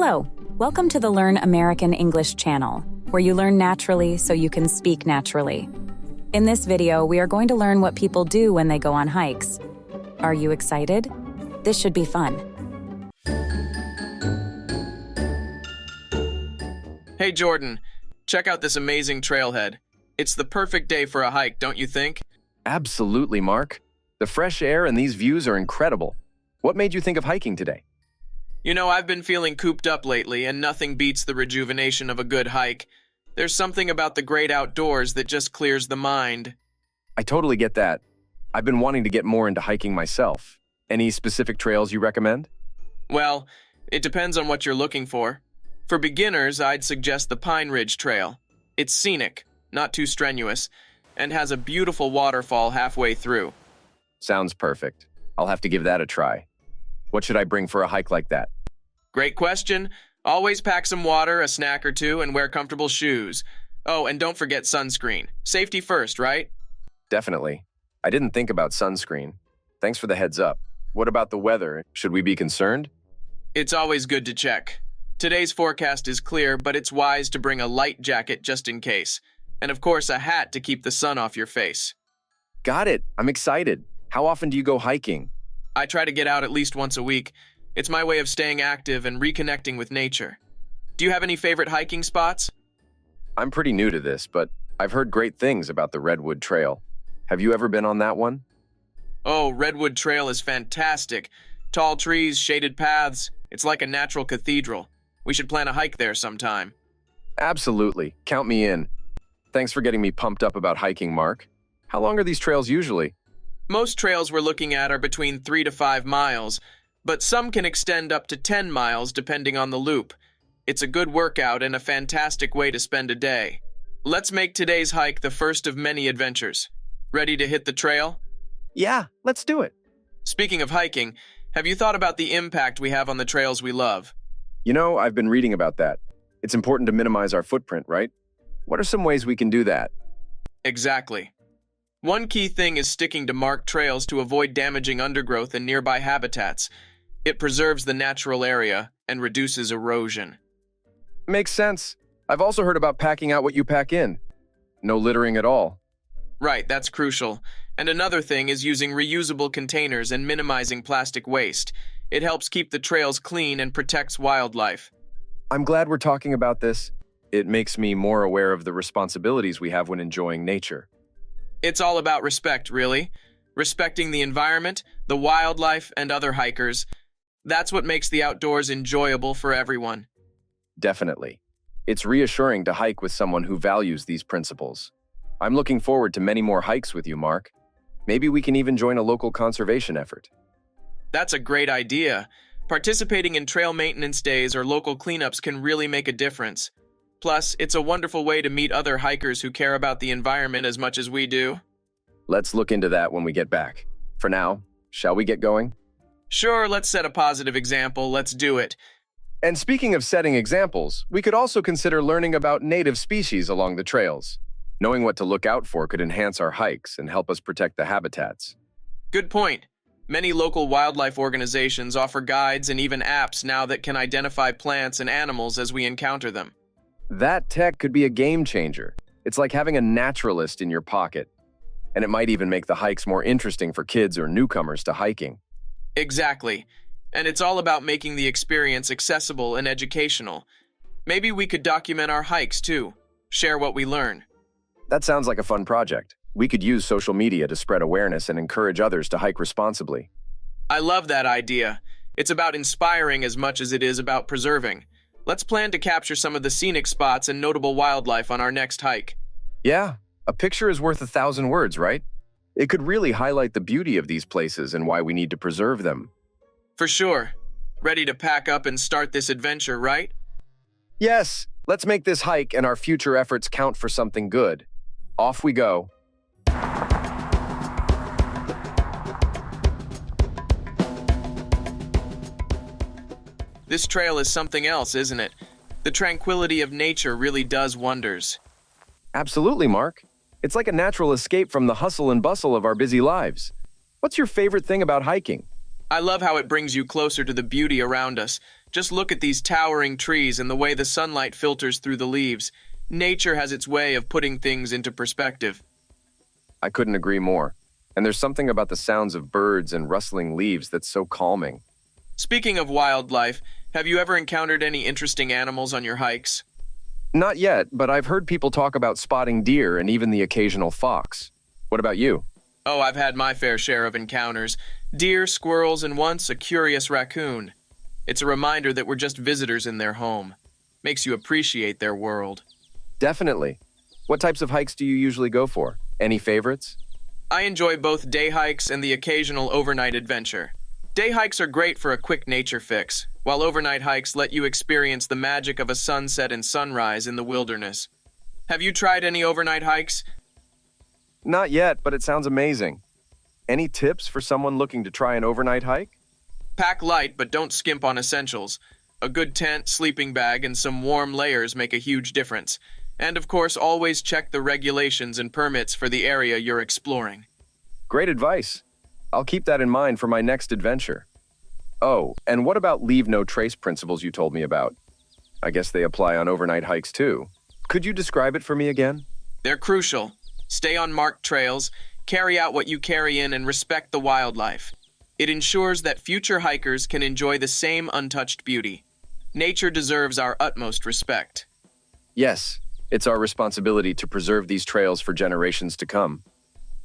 Hello, welcome to the Learn American English channel, where you learn naturally so you can speak naturally. In this video, we are going to learn what people do when they go on hikes. Are you excited? This should be fun. Hey Jordan, check out this amazing trailhead. It's the perfect day for a hike, don't you think? Absolutely, Mark. The fresh air and these views are incredible. What made you think of hiking today? You know, I've been feeling cooped up lately, and nothing beats the rejuvenation of a good hike. There's something about the great outdoors that just clears the mind. I totally get that. I've been wanting to get more into hiking myself. Any specific trails you recommend? Well, it depends on what you're looking for. For beginners, I'd suggest the Pine Ridge Trail. It's scenic, not too strenuous, and has a beautiful waterfall halfway through. Sounds perfect. I'll have to give that a try. What should I bring for a hike like that? Great question. Always pack some water, a snack or two, and wear comfortable shoes. Oh, and don't forget sunscreen. Safety first, right? Definitely. I didn't think about sunscreen. Thanks for the heads up. What about the weather? Should we be concerned? It's always good to check. Today's forecast is clear, but it's wise to bring a light jacket just in case. And of course, a hat to keep the sun off your face. Got it. I'm excited. How often do you go hiking? I try to get out at least once a week. It's my way of staying active and reconnecting with nature. Do you have any favorite hiking spots? I'm pretty new to this, but I've heard great things about the Redwood Trail. Have you ever been on that one? Oh, Redwood Trail is fantastic. Tall trees, shaded paths. It's like a natural cathedral. We should plan a hike there sometime. Absolutely. Count me in. Thanks for getting me pumped up about hiking, Mark. How long are these trails usually? Most trails we're looking at are between 3 to 5 miles, but some can extend up to 10 miles depending on the loop. It's a good workout and a fantastic way to spend a day. Let's make today's hike the first of many adventures. Ready to hit the trail? Yeah, let's do it. Speaking of hiking, have you thought about the impact we have on the trails we love? You know, I've been reading about that. It's important to minimize our footprint, right? What are some ways we can do that? Exactly. One key thing is sticking to marked trails to avoid damaging undergrowth and nearby habitats. It preserves the natural area and reduces erosion. Makes sense. I've also heard about packing out what you pack in. No littering at all. Right, that's crucial. And another thing is using reusable containers and minimizing plastic waste. It helps keep the trails clean and protects wildlife. I'm glad we're talking about this. It makes me more aware of the responsibilities we have when enjoying nature. It's all about respect, really. Respecting the environment, the wildlife, and other hikers. That's what makes the outdoors enjoyable for everyone. Definitely. It's reassuring to hike with someone who values these principles. I'm looking forward to many more hikes with you, Mark. Maybe we can even join a local conservation effort. That's a great idea. Participating in trail maintenance days or local cleanups can really make a difference. Plus, it's a wonderful way to meet other hikers who care about the environment as much as we do. Let's look into that when we get back. For now, shall we get going? Sure, let's set a positive example. Let's do it. And speaking of setting examples, we could also consider learning about native species along the trails. Knowing what to look out for could enhance our hikes and help us protect the habitats. Good point. Many local wildlife organizations offer guides and even apps now that can identify plants and animals as we encounter them. That tech could be a game changer. It's like having a naturalist in your pocket. And it might even make the hikes more interesting for kids or newcomers to hiking. Exactly. And it's all about making the experience accessible and educational. Maybe we could document our hikes too. Share what we learn. That sounds like a fun project. We could use social media to spread awareness and encourage others to hike responsibly. I love that idea. It's about inspiring as much as it is about preserving. Let's plan to capture some of the scenic spots and notable wildlife on our next hike. Yeah, a picture is worth 1,000 words, right? It could really highlight the beauty of these places and why we need to preserve them. For sure. Ready to pack up and start this adventure, right? Yes, let's make this hike and our future efforts count for something good. Off we go. This trail is something else, isn't it? The tranquility of nature really does wonders. Absolutely, Mark. It's like a natural escape from the hustle and bustle of our busy lives. What's your favorite thing about hiking? I love how it brings you closer to the beauty around us. Just look at these towering trees and the way the sunlight filters through the leaves. Nature has its way of putting things into perspective. I couldn't agree more. And there's something about the sounds of birds and rustling leaves that's so calming. Speaking of wildlife, have you ever encountered any interesting animals on your hikes? Not yet, but I've heard people talk about spotting deer and even the occasional fox. What about you? Oh, I've had my fair share of encounters. Deer, squirrels, and once a curious raccoon. It's a reminder that we're just visitors in their home. Makes you appreciate their world. Definitely. What types of hikes do you usually go for? Any favorites? I enjoy both day hikes and the occasional overnight adventure. Day hikes are great for a quick nature fix, while overnight hikes let you experience the magic of a sunset and sunrise in the wilderness. Have you tried any overnight hikes? Not yet, but it sounds amazing. Any tips for someone looking to try an overnight hike? Pack light, but don't skimp on essentials. A good tent, sleeping bag, and some warm layers make a huge difference. And of course, always check the regulations and permits for the area you're exploring. Great advice. I'll keep that in mind for my next adventure. Oh, and what about leave no trace principles you told me about? I guess they apply on overnight hikes too. Could you describe it for me again? They're crucial. Stay on marked trails, carry out what you carry in, and respect the wildlife. It ensures that future hikers can enjoy the same untouched beauty. Nature deserves our utmost respect. Yes, it's our responsibility to preserve these trails for generations to come.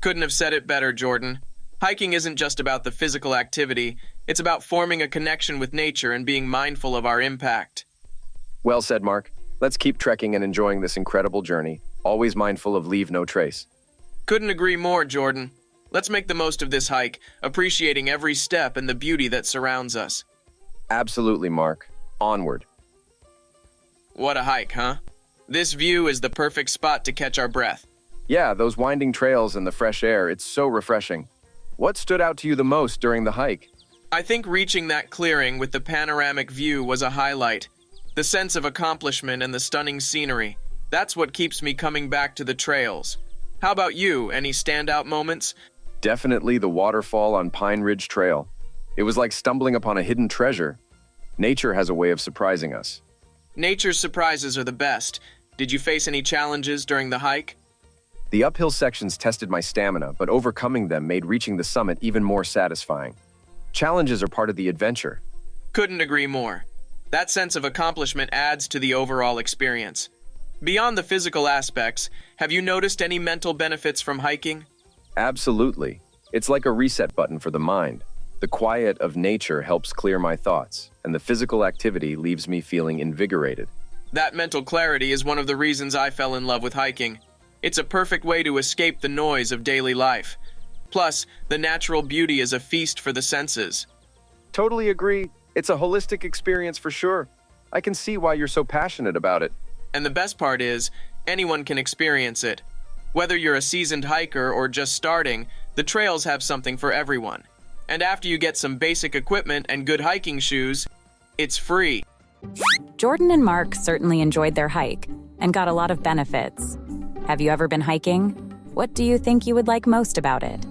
Couldn't have said it better, Jordan. Hiking isn't just about the physical activity, it's about forming a connection with nature and being mindful of our impact. Well said, Mark. Let's keep trekking and enjoying this incredible journey, always mindful of leave no trace. Couldn't agree more, Jordan. Let's make the most of this hike, appreciating every step and the beauty that surrounds us. Absolutely, Mark. Onward. What a hike, huh? This view is the perfect spot to catch our breath. Yeah, those winding trails and the fresh air, it's so refreshing. What stood out to you the most during the hike? I think reaching that clearing with the panoramic view was a highlight. The sense of accomplishment and the stunning scenery. That's what keeps me coming back to the trails. How about you? Any standout moments? Definitely the waterfall on Pine Ridge Trail. It was like stumbling upon a hidden treasure. Nature has a way of surprising us. Nature's surprises are the best. Did you face any challenges during the hike? The uphill sections tested my stamina, but overcoming them made reaching the summit even more satisfying. Challenges are part of the adventure. Couldn't agree more. That sense of accomplishment adds to the overall experience. Beyond the physical aspects, have you noticed any mental benefits from hiking? Absolutely. It's like a reset button for the mind. The quiet of nature helps clear my thoughts, and the physical activity leaves me feeling invigorated. That mental clarity is one of the reasons I fell in love with hiking. It's a perfect way to escape the noise of daily life. Plus, the natural beauty is a feast for the senses. Totally agree. It's a holistic experience for sure. I can see why you're so passionate about it. And the best part is, anyone can experience it. Whether you're a seasoned hiker or just starting, the trails have something for everyone. And after you get some basic equipment and good hiking shoes, it's free. Jordan and Mark certainly enjoyed their hike and got a lot of benefits. Have you ever been hiking? What do you think you would like most about it?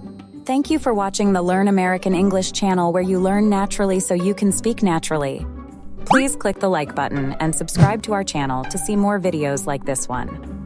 Thank you for watching the Learn American English channel where you learn naturally so you can speak naturally. Please click the like button and subscribe to our channel to see more videos like this one.